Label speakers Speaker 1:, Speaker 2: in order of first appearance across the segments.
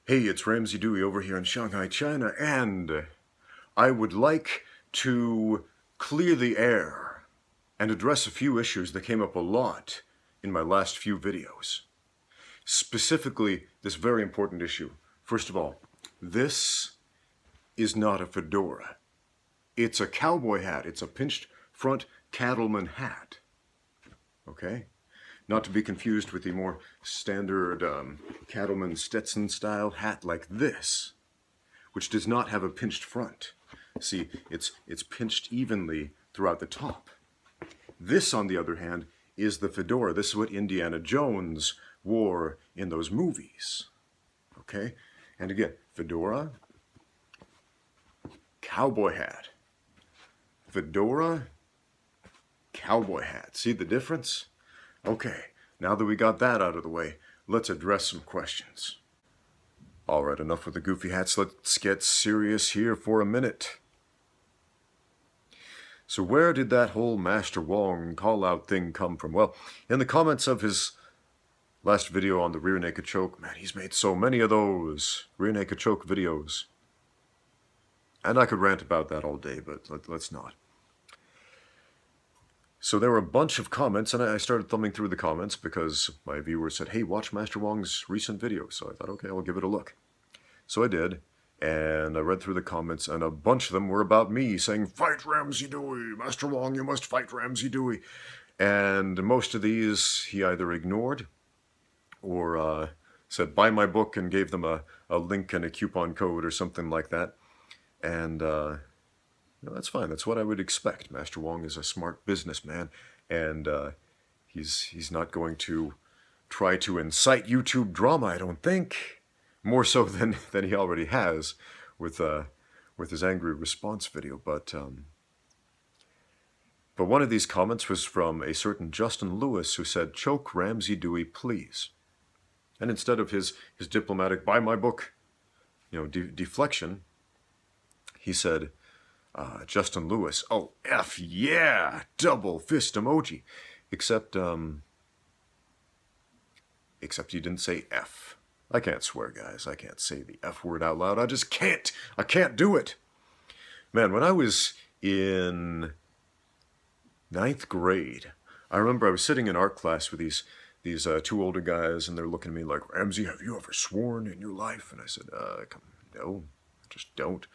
Speaker 1: Hey, it's Ramsey Dewey over here in Shanghai, China, and I would like to clear the air and address a few issues that came up a lot in my last few videos. Specifically, this very important issue. First of all, this is not a fedora. It's a cowboy hat. It's a pinched front cattleman hat. Okay? Not to be confused with the more standard cattleman Stetson style hat like this, which does not have a pinched front. See, it's pinched evenly throughout the top. This, on the other hand, is the fedora. This is what Indiana Jones wore in those movies. Okay? And again, fedora, cowboy hat. Fedora, cowboy hat. See the difference? Okay, now that we got that out of the way, let's address some questions. Alright, enough with the goofy hats. Let's get serious here for a minute. So where did that whole Master Wong call-out thing come from? Well, in the comments of his last video on the rear naked choke, man, he's made so many of those rear naked choke videos. And I could rant about that all day, but let's not. So there were a bunch of comments, and I started thumbing through the comments because my viewers said, hey, watch Master Wong's recent video. So I thought, okay, I'll give it a look. So I did, and I read through the comments, and a bunch of them were about me saying, fight Ramsey Dewey, Master Wong, you must fight Ramsey Dewey. And most of these he either ignored or said, buy my book, and gave them a link and a coupon code or something like that. And no, that's fine. That's what I would expect. Master Wong is a smart businessman, and he's not going to try to incite YouTube drama, I don't think. More so than he already has with his angry response video. But one of these comments was from a certain Justin Lewis, who said, choke Ramsey Dewey, please. And instead of his diplomatic, buy my book, deflection, he said, Justin Lewis, oh, F yeah, double fist emoji. Except he didn't say F. I can't swear, guys. I can't say the F word out loud. I just can't. I can't do it. Man, when I was in 9th grade, I remember I was sitting in art class with these two older guys, and they're looking at me like, Ramsey, have you ever sworn in your life? And I said, no, I just don't.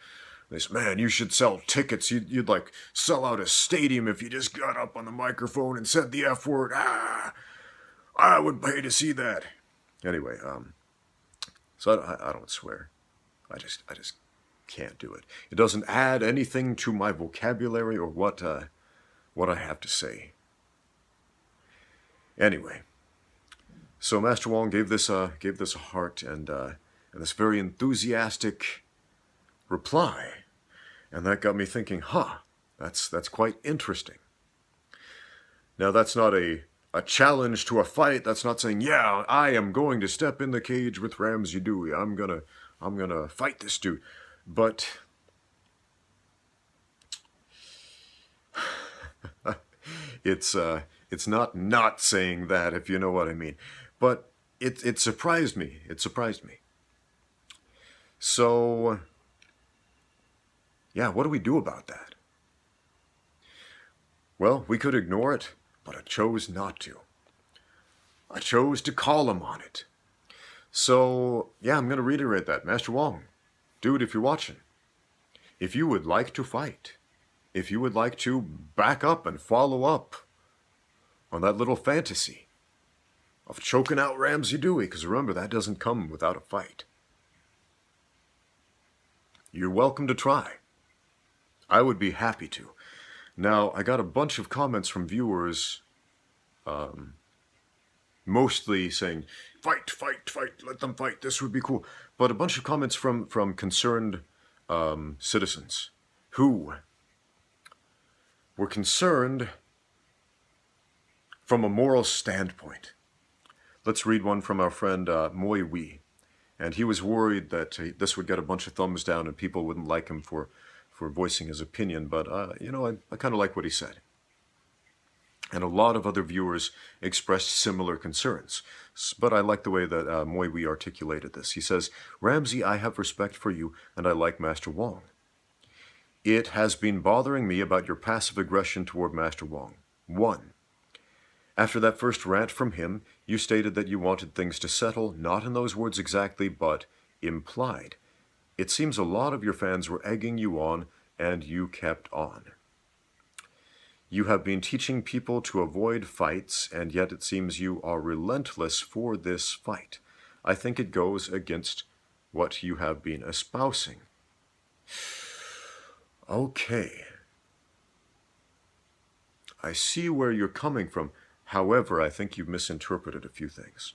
Speaker 1: They said, man, you should sell tickets. You'd like sell out a stadium if you just got up on the microphone and said the F word. I would pay to see that. Anyway, so I don't swear. I just can't do it. It doesn't add anything to my vocabulary or what I have to say. Anyway, so Master Wong gave this a heart and this very enthusiastic reply. And that got me thinking, that's quite interesting. Now, that's not a challenge to a fight. That's not saying, yeah, I am going to step in the cage with Ramsey Dewey. I'm gonna fight this dude. But it's not saying that, if you know what I mean. But it surprised me. It surprised me. So yeah, what do we do about that? Well, we could ignore it, but I chose not to. I chose to call him on it. So, yeah, I'm going to reiterate that. Master Wong, dude, if you're watching, if you would like to fight, if you would like to back up and follow up on that little fantasy of choking out Ramsey Dewey, because remember, that doesn't come without a fight, you're welcome to try. I would be happy to. Now, I got a bunch of comments from viewers, mostly saying, fight, fight, fight, let them fight, this would be cool. But a bunch of comments from concerned citizens who were concerned from a moral standpoint. Let's read one from our friend Moi Wee. And he was worried that this would get a bunch of thumbs down and people wouldn't like him for voicing his opinion, but, I kind of like what he said. And a lot of other viewers expressed similar concerns. But I like the way that Moiwi articulated this. He says, Ramsey, I have respect for you, and I like Master Wong. It has been bothering me about your passive aggression toward Master Wong. 1. After that first rant from him, you stated that you wanted things to settle, not in those words exactly, but implied. It seems a lot of your fans were egging you on, and you kept on. You have been teaching people to avoid fights, and yet it seems you are relentless for this fight. I think it goes against what you have been espousing. Okay. I see where you're coming from. However, I think you've misinterpreted a few things.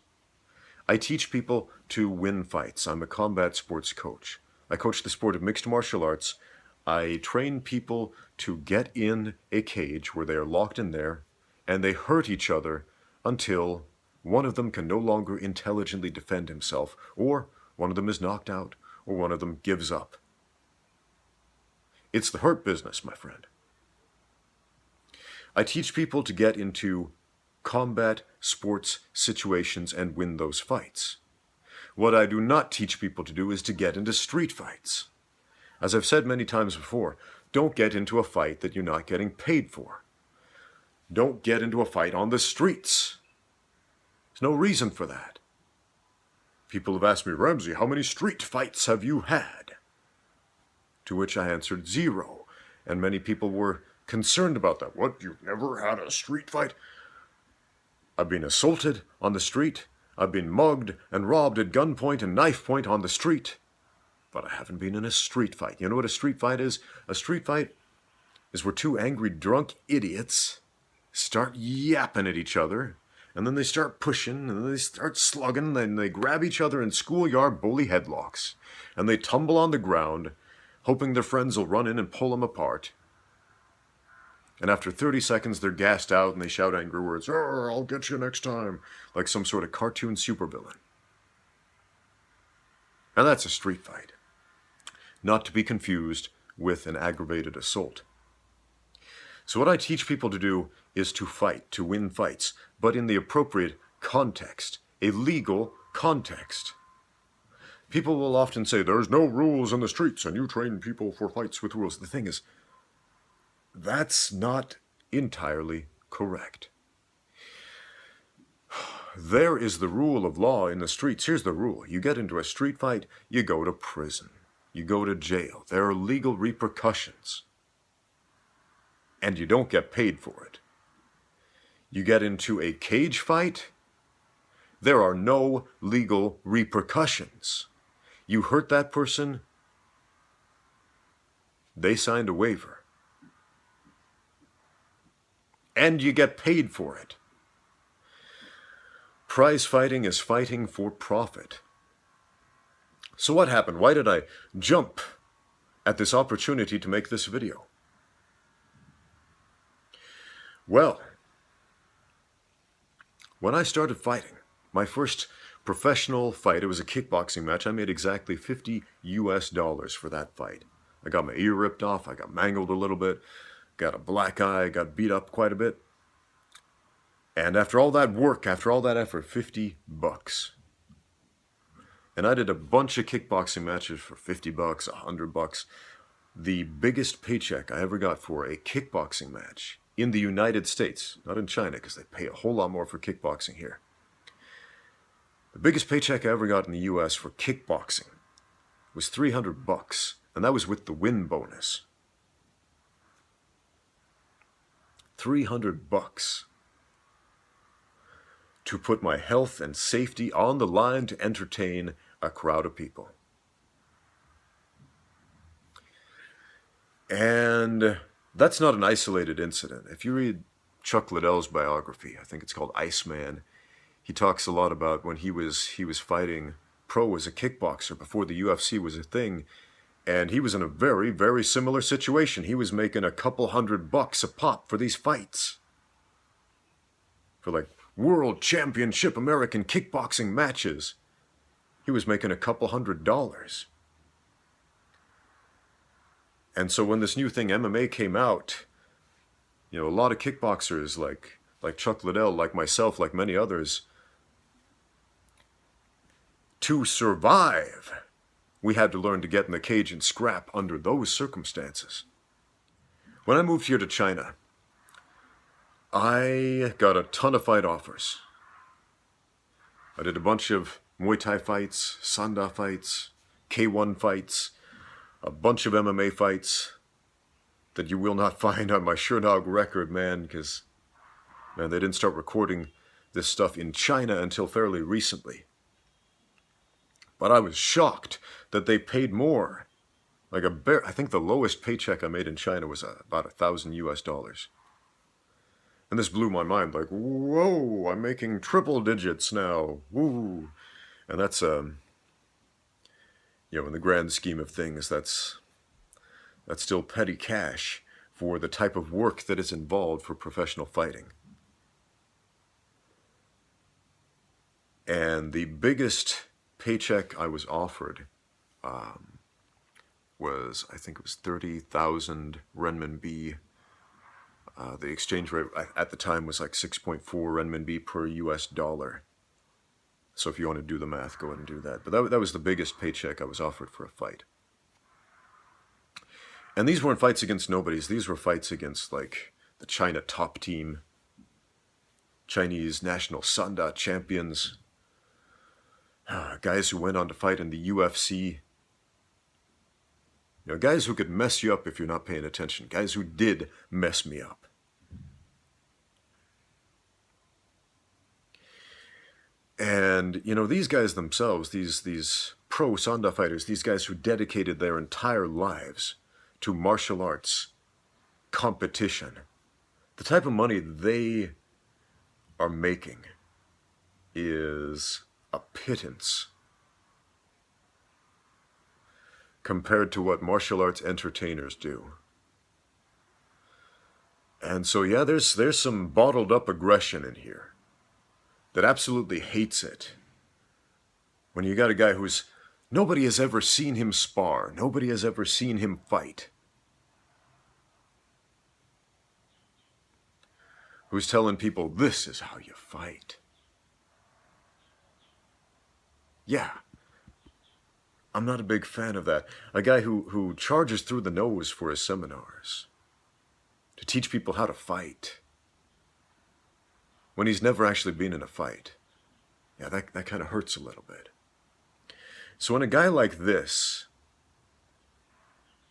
Speaker 1: I teach people to win fights. I'm a combat sports coach. I coach the sport of mixed martial arts. I train people to get in a cage where they are locked in there, and they hurt each other until one of them can no longer intelligently defend himself, or one of them is knocked out, or one of them gives up. It's the hurt business, my friend. I teach people to get into combat sports situations and win those fights. What I do not teach people to do is to get into street fights. As I've said many times before, don't get into a fight that you're not getting paid for. Don't get into a fight on the streets. There's no reason for that. People have asked me, Ramsey, how many street fights have you had? To which I answered 0. And many people were concerned about that. What, you've never had a street fight? I've been assaulted on the street. I've been mugged and robbed at gunpoint and knife point on the street. But I haven't been in a street fight. You know what a street fight is? A street fight is where two angry drunk idiots start yapping at each other, and then they start pushing, and then they start slugging, and they grab each other in schoolyard bully headlocks, and they tumble on the ground, hoping their friends will run in and pull them apart. And after 30 seconds, they're gassed out, and they shout angry words, I'll get you next time, like some sort of cartoon supervillain. And that's a street fight. Not to be confused with an aggravated assault. So what I teach people to do is to fight, to win fights, but in the appropriate context, a legal context. People will often say, there's no rules in the streets, and you train people for fights with rules. The thing is, that's not entirely correct. There is the rule of law in the streets. Here's the rule. You get into a street fight, you go to prison. You go to jail. There are legal repercussions. And you don't get paid for it. You get into a cage fight, there are no legal repercussions. You hurt that person, they signed a waiver. And you get paid for it. Prize fighting is fighting for profit. So what happened? Why did I jump at this opportunity to make this video? Well, when I started fighting, my first professional fight, it was a kickboxing match. I made exactly $50 for that fight. I got my ear ripped off, I got mangled a little bit, got a black eye, got beat up quite a bit. And after all that work, after all that effort, $50. And I did a bunch of kickboxing matches for $50, $100. The biggest paycheck I ever got for a kickboxing match in the United States, not in China, because they pay a whole lot more for kickboxing here. The biggest paycheck I ever got in the US for kickboxing was $300, and that was with the win bonus. $300 to put my health and safety on the line to entertain a crowd of people. And that's not an isolated incident. If you read Chuck Liddell's biography, I think it's called Iceman, he talks a lot about when he was fighting pro as a kickboxer before the UFC was a thing, and he was in a very, very similar situation. He was making a couple $100 a pop for these fights. For like World Championship American kickboxing matches. He was making a couple $100. And so when this new thing, MMA, came out, you know, a lot of kickboxers like like Chuck Liddell, like myself, like many others, to survive, we had to learn to get in the cage and scrap under those circumstances. When I moved here to China, I got a ton of fight offers. I did a bunch of Muay Thai fights, Sanda fights, K1 fights, a bunch of MMA fights that you will not find on my Shernog record, man, because, man, they didn't start recording this stuff in China until fairly recently. But I was shocked that they paid more. Like I think the lowest paycheck I made in China was about $1,000 US. And this blew my mind, like, whoa, I'm making triple digits now, woo. And that's, in the grand scheme of things, that's still petty cash for the type of work that is involved for professional fighting. And the biggest paycheck I was offered was, I think it was 30,000 renminbi. The exchange rate at the time was like 6.4 renminbi per US dollar. So if you want to do the math, go ahead and do that. But that was the biggest paycheck I was offered for a fight. And these weren't fights against nobodies. These were fights against, like, the China top team, Chinese national Sanda champions, guys who went on to fight in the UFC. Guys who could mess you up if you're not paying attention. Guys who did mess me up. And, these guys themselves, these pro Sanda fighters, these guys who dedicated their entire lives to martial arts competition, the type of money they are making is a pittance compared to what martial arts entertainers do. And so, yeah, there's some bottled up aggression in here that absolutely hates it. When you got a guy nobody has ever seen him spar, nobody has ever seen him fight, who's telling people, this is how you fight. Yeah, I'm not a big fan of that. A guy who charges through the nose for his seminars to teach people how to fight when he's never actually been in a fight. Yeah, that kind of hurts a little bit. So when a guy like this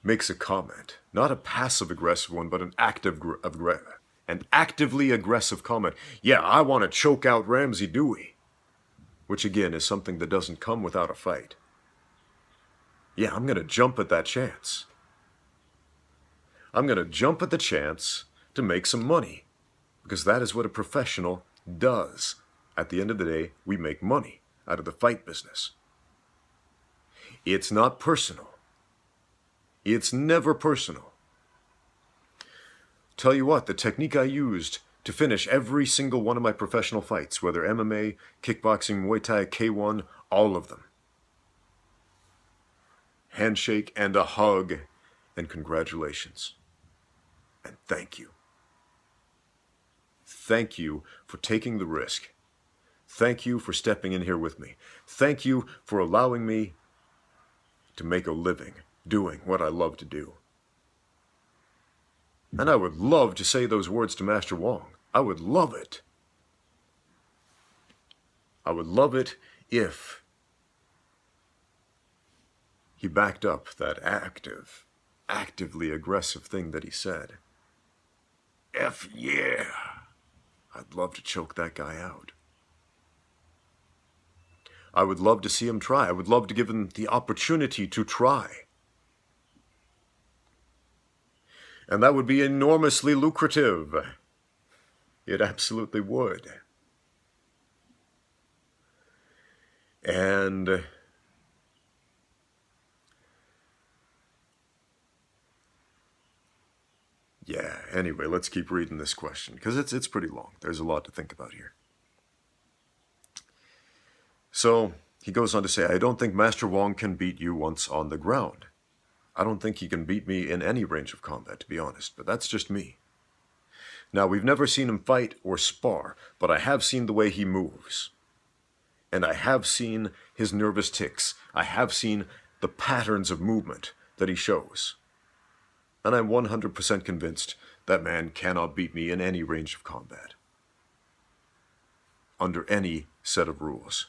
Speaker 1: makes a comment, not a passive-aggressive one, but an actively aggressive comment, yeah, I want to choke out Ramsey Dewey, which again is something that doesn't come without a fight. Yeah, I'm going to jump at that chance. I'm going to jump at the chance to make some money, because that is what a professional does. At the end of the day, we make money out of the fight business. It's not personal. It's never personal. Tell you what, the technique I used to finish every single one of my professional fights, whether MMA, kickboxing, Muay Thai, K1, all of them. Handshake and a hug and congratulations. And thank you. Thank you for taking the risk. Thank you for stepping in here with me. Thank you for allowing me to make a living doing what I love to do. And I would love to say those words to Master Wong. I would love it. I would love it if he backed up that actively aggressive thing that he said. F yeah. I'd love to choke that guy out. I would love to see him try. I would love to give him the opportunity to try. And that would be enormously lucrative. It absolutely would. And yeah, anyway, let's keep reading this question, because it's pretty long. There's a lot to think about here. So he goes on to say, I don't think Master Wong can beat you once on the ground. I don't think he can beat me in any range of combat, to be honest, but that's just me. Now, we've never seen him fight or spar, but I have seen the way he moves. And I have seen his nervous tics. I have seen the patterns of movement that he shows. And I'm 100% convinced that man cannot beat me in any range of combat, under any set of rules.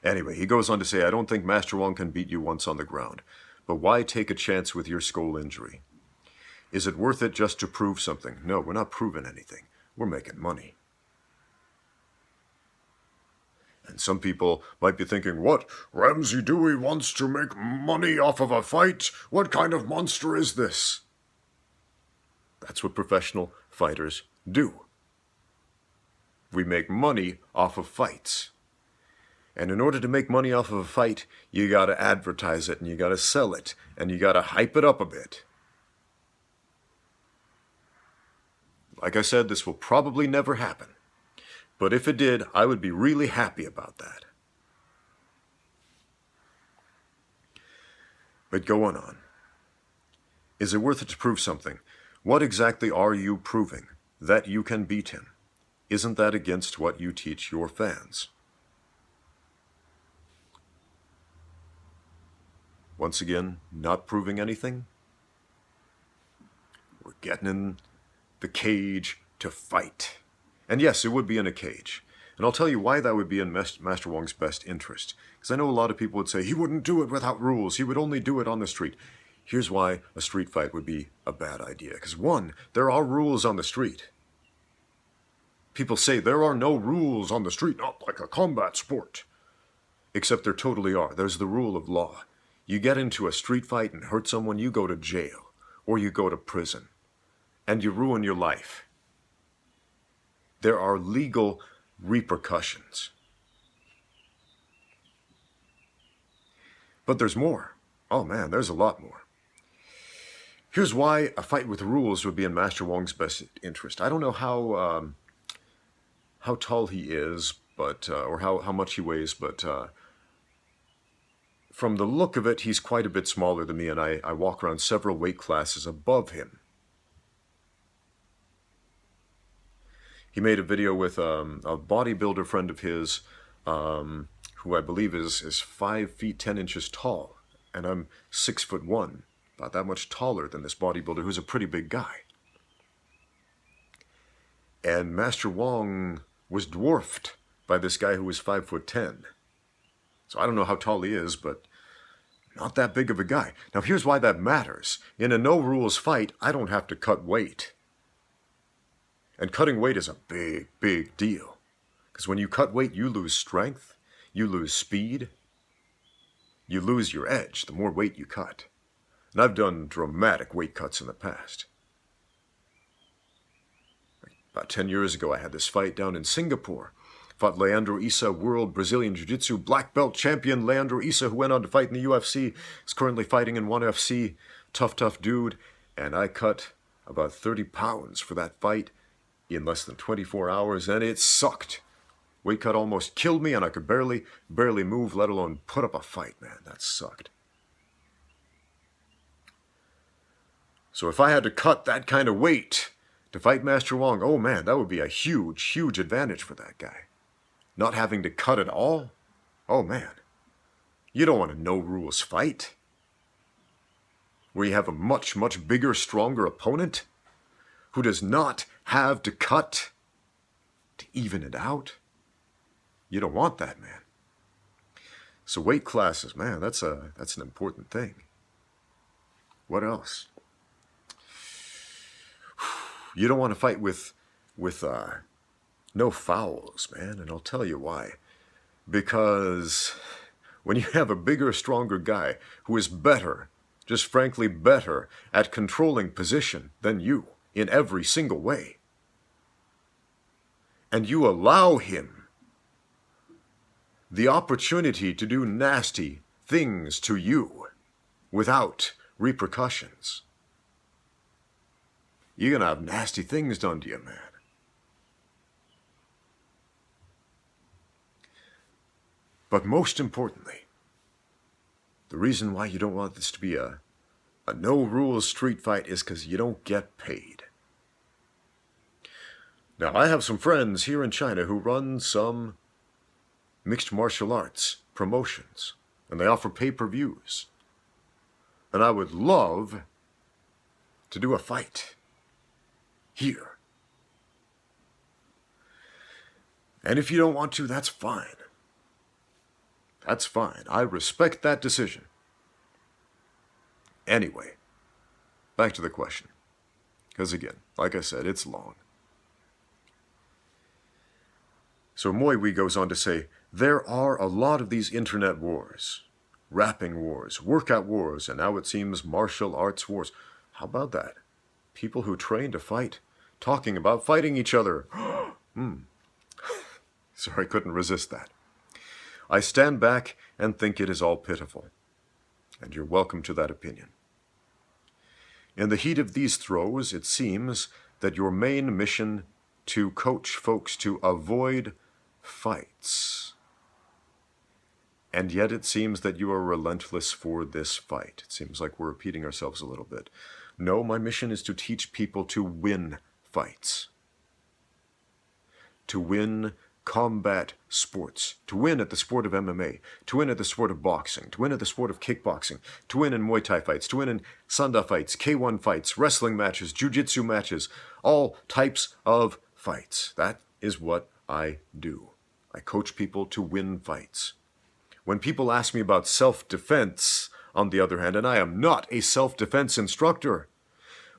Speaker 1: Anyway, he goes on to say, I don't think Master Wong can beat you once on the ground, but why take a chance with your skull injury? Is it worth it just to prove something? No, we're not proving anything. We're making money. And some people might be thinking, what? Ramsey Dewey wants to make money off of a fight? What kind of monster is this? That's what professional fighters do. We make money off of fights. And in order to make money off of a fight, you gotta advertise it, and you gotta sell it, and you gotta hype it up a bit. Like I said, this will probably never happen. But if it did, I would be really happy about that. But going on. Is it worth it to prove something? What exactly are you proving? That you can beat him. Isn't that against what you teach your fans? Once again, not proving anything. We're getting in the cage to fight. And yes, it would be in a cage. And I'll tell you why that would be in Master Wong's best interest. Because I know a lot of people would say, he wouldn't do it without rules. He would only do it on the street. Here's why a street fight would be a bad idea. Because one, there are rules on the street. People say there are no rules on the street, not like a combat sport. Except there totally are. There's the rule of law. You get into a street fight and hurt someone, you go to jail. Or you go to prison. And you ruin your life. There are legal repercussions. But there's more. Oh man, there's a lot more. Here's why a fight with rules would be in Master Wong's best interest. I don't know how tall he is, but or how much he weighs, but from the look of it, he's quite a bit smaller than me, and I walk around several weight classes above him. He made a video with a bodybuilder friend of his, who I believe is 5 feet 10 inches tall, and I'm 6'1", about that much taller than this bodybuilder, who's a pretty big guy. And Master Wong was dwarfed by this guy who was 5'10". So I don't know how tall he is, but not that big of a guy. Now here's why that matters. In a no-rules fight, I don't have to cut weight. And cutting weight is a big, big deal. Because when you cut weight, you lose strength, you lose speed, you lose your edge the more weight you cut. And I've done dramatic weight cuts in the past. About 10 years ago, I had this fight down in Singapore. Fought Leandro Issa, world Brazilian Jiu-Jitsu black belt champion Leandro Issa, who went on to fight in the UFC, is currently fighting in ONE FC. Tough dude. And I cut about 30 pounds for that fight in less than 24 hours, and it sucked. Weight cut almost killed me, and I could barely move, let alone put up a fight, man. That sucked. So if I had to cut that kind of weight to fight Master Wong, oh man, that would be a huge advantage for that guy. Not having to cut at all? Oh man. You don't want a no-rules fight where you have a much bigger, stronger opponent who does not have to cut to even it out. You don't want that, man. So weight classes, man, that's an important thing. What else? You don't want to fight with no fouls, man, and I'll tell you why. Because when you have a bigger, stronger guy who is better, just frankly better at controlling position than you in every single way, and you allow him the opportunity to do nasty things to you without repercussions, you're going to have nasty things done to you, man. But most importantly, the reason why you don't want this to be a A no-rules street fight is because you don't get paid. Now, I have some friends here in China who run some mixed martial arts promotions, and they offer pay-per-views. And I would love to do a fight here. And if you don't want to, that's fine. That's fine. I respect that decision. Anyway, back to the question. Because again, like I said, it's long. So Moiwi goes on to say, there are a lot of these internet wars, rapping wars, workout wars, and now it seems martial arts wars. How about that? People who train to fight, talking about fighting each other. Sorry, I couldn't resist that. I stand back and think it is all pitiful. And you're welcome to that opinion. In the heat of these throes, it seems that your main mission to coach folks to avoid fights. And yet it seems that you are relentless for this fight. It seems like we're repeating ourselves a little bit. No, my mission is to teach people to win fights. To win combat sports, to win at the sport of MMA, to win at the sport of boxing, to win at the sport of kickboxing, to win in Muay Thai fights, to win in Sanda fights, K1 fights, wrestling matches, jiu-jitsu matches, all types of fights. That is what I do. I coach people to win fights. When people ask me about self-defense, on the other hand, and I am not a self-defense instructor,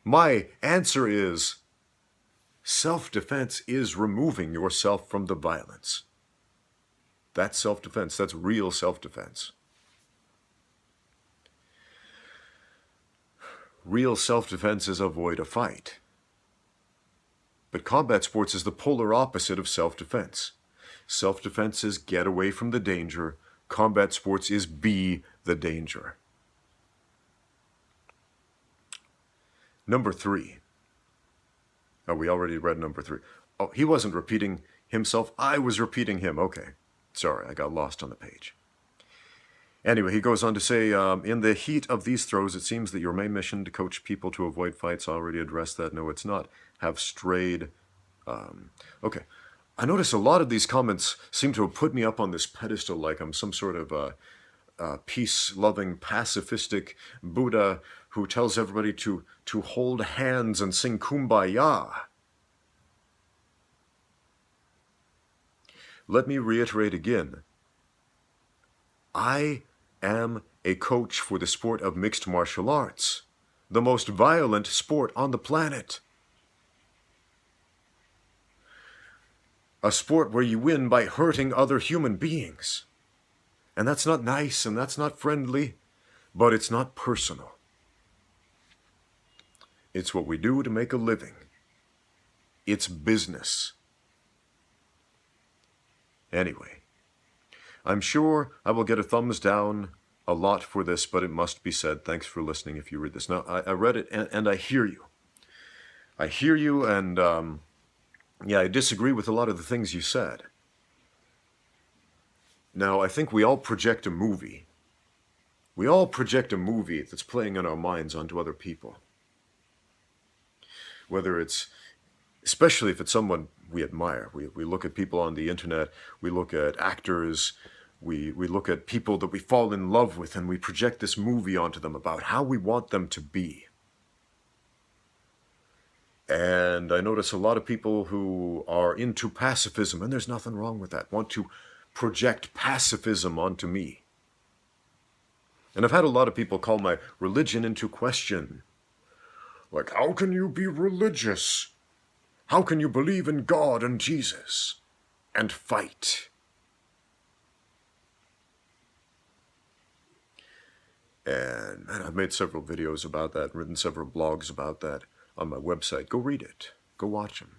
Speaker 1: my answer is, self-defense is removing yourself from the violence. That's self-defense. That's real self-defense. Real self-defense is avoid a fight. But combat sports is the polar opposite of self-defense. Self-defense is get away from the danger. Combat sports is be the danger. Number 3. Oh, we already read number 3. Oh, he wasn't repeating himself. I was repeating him. Okay. Sorry, I got lost on the page. Anyway, he goes on to say, in the heat of these throws, it seems that your main mission to coach people to avoid fights already addressed that. No, it's not. Have strayed. Okay. I notice a lot of these comments seem to have put me up on this pedestal like I'm some sort of peace-loving, pacifistic Buddha who tells everybody to hold hands and sing Kumbaya. Let me reiterate again. I am a coach for the sport of mixed martial arts, the most violent sport on the planet. A sport where you win by hurting other human beings. And that's not nice and that's not friendly, but it's not personal. It's what we do to make a living. It's business. Anyway, I'm sure I will get a thumbs down a lot for this, but it must be said. Thanks for listening if you read this. Now, I read it and I hear you. I hear you and, yeah, I disagree with a lot of the things you said. Now, I think we all project a movie. We all project a movie that's playing in our minds onto other people. Whether it's, especially if it's someone we admire. We look at people on the internet, we look at actors, we look at people that we fall in love with, and we project this movie onto them about how we want them to be. And I notice a lot of people who are into pacifism, and there's nothing wrong with that, want to project pacifism onto me. And I've had a lot of people call my religion into question. Like, how can you be religious? How can you believe in God and Jesus and fight? And I've made several videos about that, written several blogs about that on my website. Go read it. Go watch them.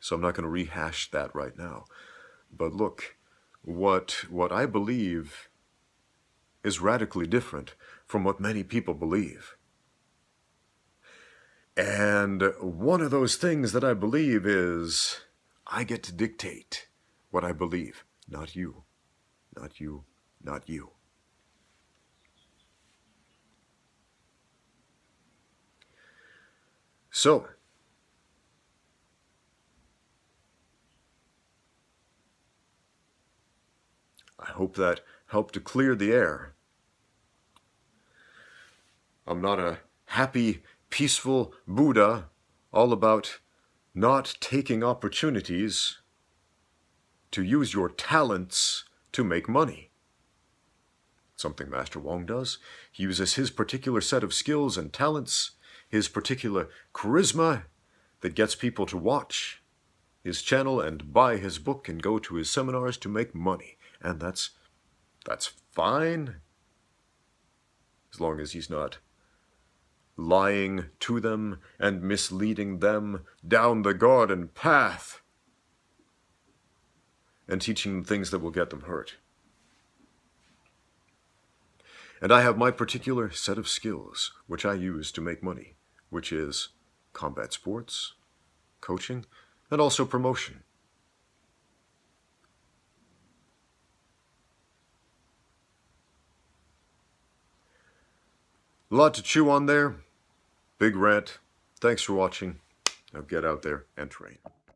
Speaker 1: So I'm not going to rehash that right now. But look, what I believe is radically different from what many people believe. And one of those things that I believe is I get to dictate what I believe, not you, not you, not you. So, I hope that helped to clear the air. I'm not a happy, peaceful Buddha all about not taking opportunities to use your talents to make money. Something Master Wong does. He uses his particular set of skills and talents, his particular charisma that gets people to watch his channel and buy his book and go to his seminars to make money. And that's fine, as long as he's not lying to them and misleading them down the garden path and teaching them things that will get them hurt. And I have my particular set of skills, which I use to make money, which is combat sports, coaching, and also promotion. A lot to chew on there. Big rant. Thanks for watching. Now get out there and train.